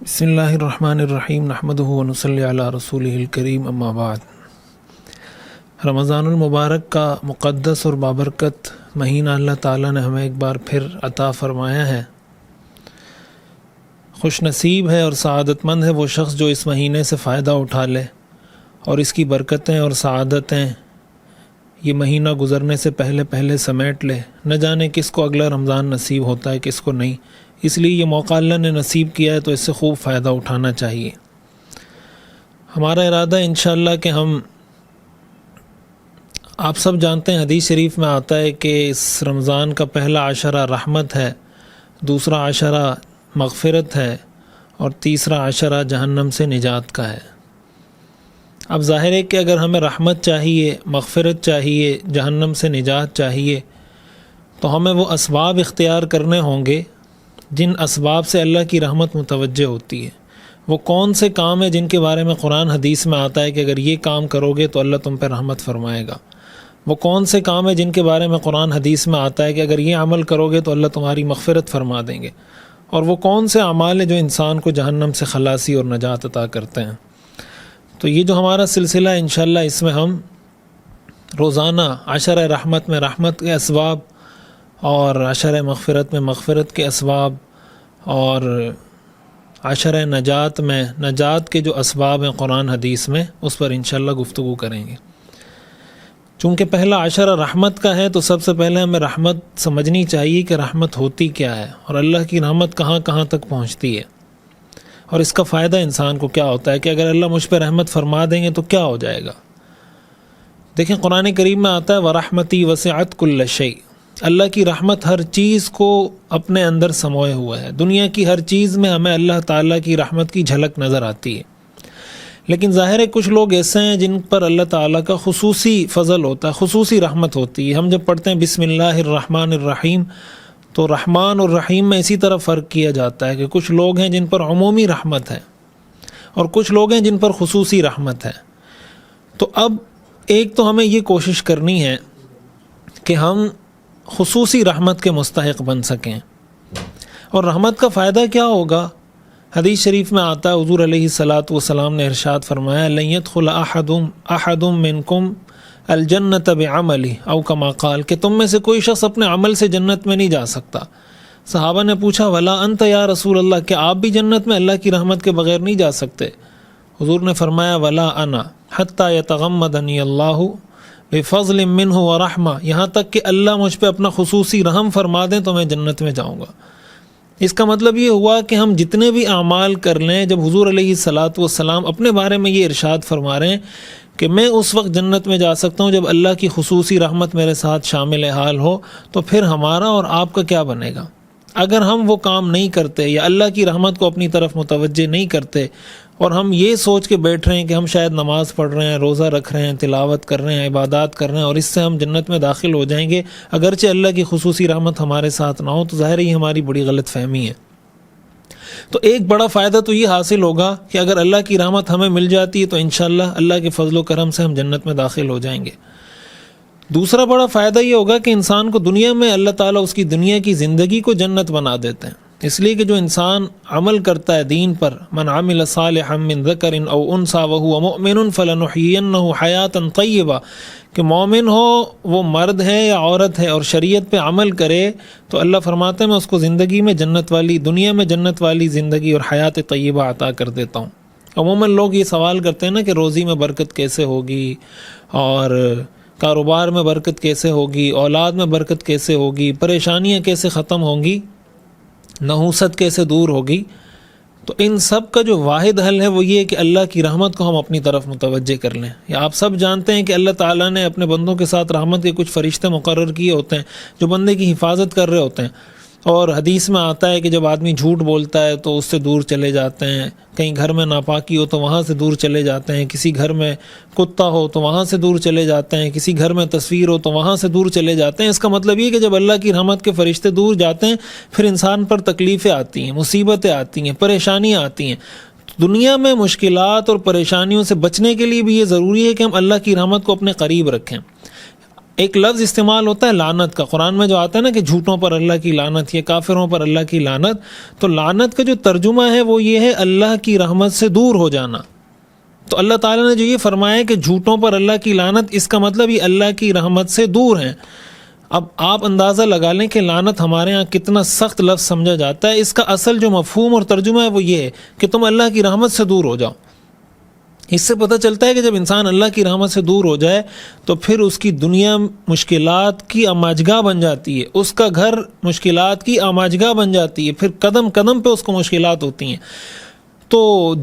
بسم اللہ الرحمن الرحیم نحمدہ ونصلی علی رسولہ الکریم اما بعد۔ رمضان المبارک کا مقدس اور بابرکت مہینہ اللہ تعالیٰ نے ہمیں ایک بار پھر عطا فرمایا ہے۔ خوش نصیب ہے اور سعادت مند ہے وہ شخص جو اس مہینے سے فائدہ اٹھا لے اور اس کی برکتیں اور سعادتیں یہ مہینہ گزرنے سے پہلے سمیٹ لے۔ نہ جانے کس کو اگلا رمضان نصیب ہوتا ہے، کس کو نہیں، اس لیے یہ موقع اللہ نے نصیب کیا ہے تو اس سے خوب فائدہ اٹھانا چاہیے۔ ہمارا ارادہ انشاءاللہ کہ ہم آپ سب جانتے ہیں، حدیث شریف میں آتا ہے کہ اس رمضان کا پہلا عشرہ رحمت ہے، دوسرا عشرہ مغفرت ہے اور تیسرا عشرہ جہنم سے نجات کا ہے۔ اب ظاہر ہے کہ اگر ہمیں رحمت چاہیے، مغفرت چاہیے، جہنم سے نجات چاہیے تو ہمیں وہ اسباب اختیار کرنے ہوں گے جن اسباب سے اللہ کی رحمت متوجہ ہوتی ہے۔ وہ کون سے کام ہیں جن کے بارے میں قرآن حدیث میں آتا ہے کہ اگر یہ کام کرو گے تو اللہ تم پہ رحمت فرمائے گا۔ وہ کون سے کام ہیں جن کے بارے میں قرآن حدیث میں آتا ہے کہ اگر یہ عمل کرو گے تو اللہ تمہاری مغفرت فرما دیں گے۔ اور وہ کون سے اعمال ہیں جو انسان کو جہنم سے خلاصی اور نجات عطا کرتے ہیں۔ تو یہ جو ہمارا سلسلہ ہے انشاءاللہ اس میں ہم روزانہ عشرہ رحمت میں رحمت کے اسباب اور عشرہ مغفرت میں مغفرت کے اسباب اور عشرہ نجات میں نجات کے جو اسباب ہیں قرآن حدیث میں اس پر انشاءاللہ گفتگو کریں گے۔ چونکہ پہلا عشرہ رحمت کا ہے تو سب سے پہلے ہمیں رحمت سمجھنی چاہیے کہ رحمت ہوتی کیا ہے اور اللہ کی رحمت کہاں کہاں تک پہنچتی ہے اور اس کا فائدہ انسان کو کیا ہوتا ہے کہ اگر اللہ مجھ پہ رحمت فرما دیں گے تو کیا ہو جائے گا۔ دیکھیں قرآن کریم میں آتا ہے وَرَحْمَتِي وَسِعَتْ كُلَّ شَيْءٍ، اللہ کی رحمت ہر چیز کو اپنے اندر سموئے ہوا ہے۔ دنیا کی ہر چیز میں ہمیں اللہ تعالیٰ کی رحمت کی جھلک نظر آتی ہے، لیکن ظاہر ہے کچھ لوگ ایسے ہیں جن پر اللہ تعالیٰ کا خصوصی فضل ہوتا ہے، خصوصی رحمت ہوتی ہے۔ ہم جب پڑھتے ہیں بسم اللہ الرحمن الرحیم تو رحمان اور رحیم میں اسی طرح فرق کیا جاتا ہے کہ کچھ لوگ ہیں جن پر عمومی رحمت ہے اور کچھ لوگ ہیں جن پر خصوصی رحمت ہے۔ تو اب ایک تو ہمیں یہ کوشش کرنی ہے کہ ہم خصوصی رحمت کے مستحق بن سکیں۔ اور رحمت کا فائدہ کیا ہوگا؟ حدیث شریف میں آتا ہے حضور علیہ الصلاۃ والسلام نے ارشاد فرمایا لن يدخل احد منکم الجنت بعملہ او کما قال، کہ تم میں سے کوئی شخص اپنے عمل سے جنت میں نہیں جا سکتا۔ صحابہ نے پوچھا ولا انت یا رسول اللہ، کہ آپ بھی جنت میں اللہ کی رحمت کے بغیر نہیں جا سکتے؟ حضور نے فرمایا ولا انا حتی یتغمدنی اللہ بفضل منہ ورحمہ، یہاں تک کہ اللہ مجھ پہ اپنا خصوصی رحم فرما دیں تو میں جنت میں جاؤں گا۔ اس کا مطلب یہ ہوا کہ ہم جتنے بھی اعمال کر لیں، جب حضور علیہ الصلاۃ والسلام اپنے بارے میں یہ ارشاد فرما رہے ہیں کہ میں اس وقت جنت میں جا سکتا ہوں جب اللہ کی خصوصی رحمت میرے ساتھ شامل حال ہو، تو پھر ہمارا اور آپ کا کیا بنے گا؟ اگر ہم وہ کام نہیں کرتے یا اللہ کی رحمت کو اپنی طرف متوجہ نہیں کرتے اور ہم یہ سوچ کے بیٹھ رہے ہیں کہ ہم شاید نماز پڑھ رہے ہیں، روزہ رکھ رہے ہیں، تلاوت کر رہے ہیں، عبادات کر رہے ہیں اور اس سے ہم جنت میں داخل ہو جائیں گے اگرچہ اللہ کی خصوصی رحمت ہمارے ساتھ نہ ہو، تو ظاہر ہی ہماری بڑی غلط فہمی ہے۔ تو ایک بڑا فائدہ تو یہ حاصل ہوگا کہ اگر اللہ کی رحمت ہمیں مل جاتی ہے تو انشاءاللہ اللہ کے فضل و کرم سے ہم جنت میں داخل ہو جائیں گے۔ دوسرا بڑا فائدہ یہ ہوگا کہ انسان کو دنیا میں اللہ تعالیٰ اس کی دنیا کی زندگی کو جنت بنا دیتے ہیں، اس لیے کہ جو انسان عمل کرتا ہے دین پر، من عمل صالحا من ذکر او انثی وهو مؤمن فلنحیینہ حیاتا طیبہ، کہ مومن ہو وہ مرد ہے یا عورت ہے اور شریعت پہ عمل کرے تو اللہ فرماتے ہیں میں اس کو زندگی میں جنت والی، دنیا میں جنت والی زندگی اور حیات طیبہ عطا کر دیتا ہوں۔ عموماً لوگ یہ سوال کرتے ہیں نا کہ روزی میں برکت کیسے ہوگی اور کاروبار میں برکت کیسے ہوگی، اولاد میں برکت کیسے ہوگی، پریشانیاں کیسے ختم ہوں گی، نحوست کیسے دور ہوگی؟ تو ان سب کا جو واحد حل ہے وہ یہ ہے کہ اللہ کی رحمت کو ہم اپنی طرف متوجہ کر لیں۔ یا آپ سب جانتے ہیں کہ اللہ تعالیٰ نے اپنے بندوں کے ساتھ رحمت کے کچھ فرشتے مقرر کیے ہوتے ہیں جو بندے کی حفاظت کر رہے ہوتے ہیں، اور حدیث میں آتا ہے کہ جب آدمی جھوٹ بولتا ہے تو اس سے دور چلے جاتے ہیں، کہیں گھر میں ناپاکی ہو تو وہاں سے دور چلے جاتے ہیں، کسی گھر میں کتا ہو تو وہاں سے دور چلے جاتے ہیں، کسی گھر میں تصویر ہو تو وہاں سے دور چلے جاتے ہیں۔ اس کا مطلب یہ کہ جب اللہ کی رحمت کے فرشتے دور جاتے ہیں پھر انسان پر تکلیفیں آتی ہیں، مصیبتیں آتی ہیں، پریشانیاں آتی ہیں۔ دنیا میں مشکلات اور پریشانیوں سے بچنے کے لیے بھی یہ ضروری ہے کہ ہم اللہ کی رحمت کو اپنے قریب رکھیں۔ ایک لفظ استعمال ہوتا ہے لعنت کا، قرآن میں جو آتا ہے نا کہ جھوٹوں پر اللہ کی لعنت یا کافروں پر اللہ کی لعنت، تو لعنت کا جو ترجمہ ہے وہ یہ ہے اللہ کی رحمت سے دور ہو جانا۔ تو اللہ تعالیٰ نے جو یہ فرمایا کہ جھوٹوں پر اللہ کی لعنت، اس کا مطلب یہ اللہ کی رحمت سے دور ہیں۔ اب آپ اندازہ لگا لیں کہ لعنت ہمارے ہاں کتنا سخت لفظ سمجھا جاتا ہے۔ اس کا اصل جو مفہوم اور ترجمہ ہے وہ یہ ہے کہ تم اللہ کی رحمت سے دور ہو جاؤ۔ اس سے پتہ چلتا ہے کہ جب انسان اللہ کی رحمت سے دور ہو جائے تو پھر اس کی دنیا مشکلات کی آماجگاہ بن جاتی ہے، اس کا گھر مشکلات کی آماجگاہ بن جاتی ہے، پھر قدم قدم پہ اس کو مشکلات ہوتی ہیں۔ تو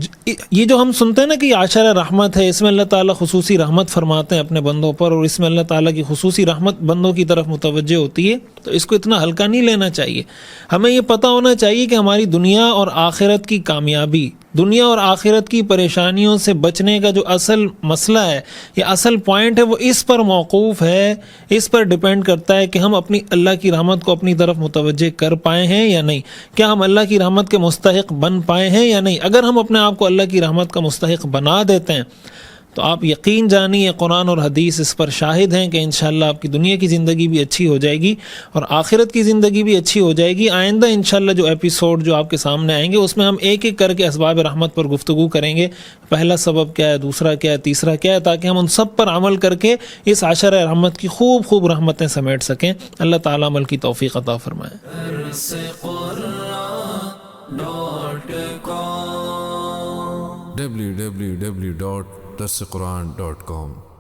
یہ جو ہم سنتے ہیں نا کہ یہ عاشر رحمت ہے، اس میں اللہ تعالیٰ خصوصی رحمت فرماتے ہیں اپنے بندوں پر، اور اس میں اللہ تعالیٰ کی خصوصی رحمت بندوں کی طرف متوجہ ہوتی ہے، تو اس کو اتنا ہلکا نہیں لینا چاہیے۔ ہمیں یہ پتہ ہونا چاہیے کہ ہماری دنیا اور آخرت کی کامیابی، دنیا اور آخرت کی پریشانیوں سے بچنے کا جو اصل مسئلہ ہے یا اصل پوائنٹ ہے وہ اس پر موقوف ہے، اس پر ڈیپینڈ کرتا ہے کہ ہم اپنی اللہ کی رحمت کو اپنی طرف متوجہ کر پائے ہیں یا نہیں، کیا ہم اللہ کی رحمت کے مستحق بن پائے ہیں یا نہیں۔ اگر ہم اپنے آپ کو اللہ کی رحمت کا مستحق بنا دیتے ہیں تو آپ یقین جانیے قرآن اور حدیث اس پر شاہد ہیں کہ انشاءاللہ آپ کی دنیا کی زندگی بھی اچھی ہو جائے گی اور آخرت کی زندگی بھی اچھی ہو جائے گی۔ آئندہ انشاءاللہ جو ایپیسوڈ جو آپ کے سامنے آئیں گے اس میں ہم ایک ایک کر کے اسباب رحمت پر گفتگو کریں گے، پہلا سبب کیا ہے، دوسرا کیا ہے، تیسرا کیا ہے، تاکہ ہم ان سب پر عمل کر کے اس عشر رحمت کی خوب خوب رحمتیں سمیٹ سکیں۔ اللہ تعالیٰ عمل کی توفیق عطا فرمائے۔ www.darsequran.com